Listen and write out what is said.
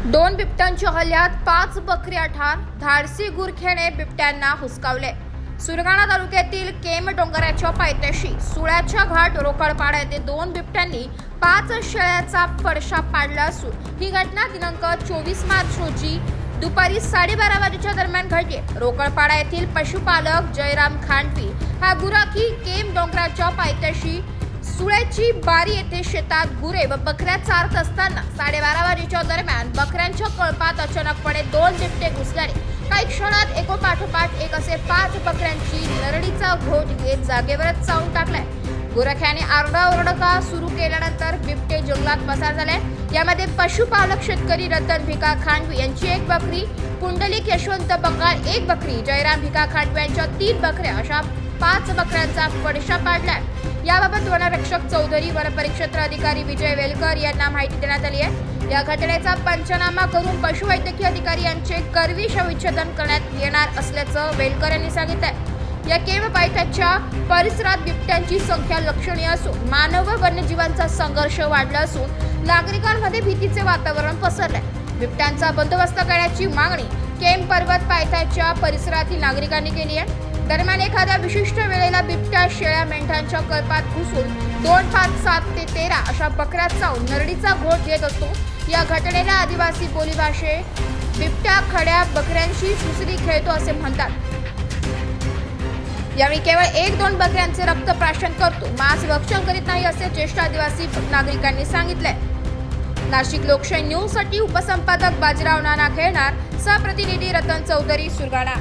दोन बिबट्यांच्या हल्ल्यात 5 बकऱ्या ठार. धाडसी गुरख्याने बिबट्यांना हुसकावले. सुरगाणा तालुक्यातील केम डोंगराच्या पायथ्याशी सुळ्याच्या घाट रोकडपाडा येथे 2 बिबट्यांनी 5 शेळ्याचा फडशा पाडला असून ही घटना दिनांक 24 मार्च रोजी दुपारी 12:30 वाजेच्या दरम्यान घडली. रोकडपाडा येथील पशुपालक जयराम खांडवी हा गुराखी केम डोंगराच्या पायथ्याशी सुळ्याची बारी येथे शेतात गुरे व बकऱ्या चारत असताना 12:30 वाजेच्या दरम्यान बकऱ्यांच्या कळपात अचानकपणे 2 बिबटे घुसल्याने काही क्षणात एकोपाठोपाठ एक असे 5 बकऱ्यांची नरडीचा घोट घेत जागेवरच चावून टाकलाय. गुरख्याने आरडाओरडा सुरू केल्यानंतर बिबटे जंगलात पसार झाले. यामध्ये पशुपालक शेतकरी रतन भिका खांडवी यांची 1 बकरी, पुंडलिक यशवंत बंगाल 1 बकरी, जयराम भिका खांडवी यांच्या 3 बकऱ्या अशा 5 बकऱ्यांचा फडशा पाडलाय. याबाबत वनरक्षक चौधरी, वनपरिक्षेत्र अधिकारी विजय वेलकर यांना माहिती देण्यात आली आहे. या घटनेचा पंचनामा करून पशुवैद्यकीय अधिकारी यांचे करवी शवविच्छेदन करण्यात येणार असल्याचं वेलकर यांनी सांगितलंय. या केम पायथ्याच्या परिसरात बिबट्यांची संख्या लक्षणीय असून मानव व वन्यजीवांचा संघर्ष वाढला असून नागरिकांमध्ये भीतीचे वातावरण पसरलंय. बिबट्यांचा बंदोबस्त करण्याची मागणी केम पर्वत पायथ्याच्या परिसरातील नागरिकांनी केली आहे. दरम्यान एखाद्या विशिष्ट वेळेला बिबट्या शेळ्या मेंढ्यांच्या कळपात घुसून 2, 5, 7 ते 13 अशा बकऱ्या चावून नरडीचा घोट घेत असतो. या घटनेला आदिवासी बोलीभाषेत बिबट्या खड्या बकऱ्यांशी सुसरी खेळतो असे म्हणतात. यावेळी केवळ 1-2 बकऱ्यांचे रक्तप्राशन करतो, मांस भक्षण करीत नाही असे ज्येष्ठ आदिवासी नागरिकांनी सांगितले. नाशिक लोकशाही न्यूज साठी उपसंपादक बाजीराव नाना खेळणार, सहप्रतिनिधी रतन चौधरी, सुरगाणा.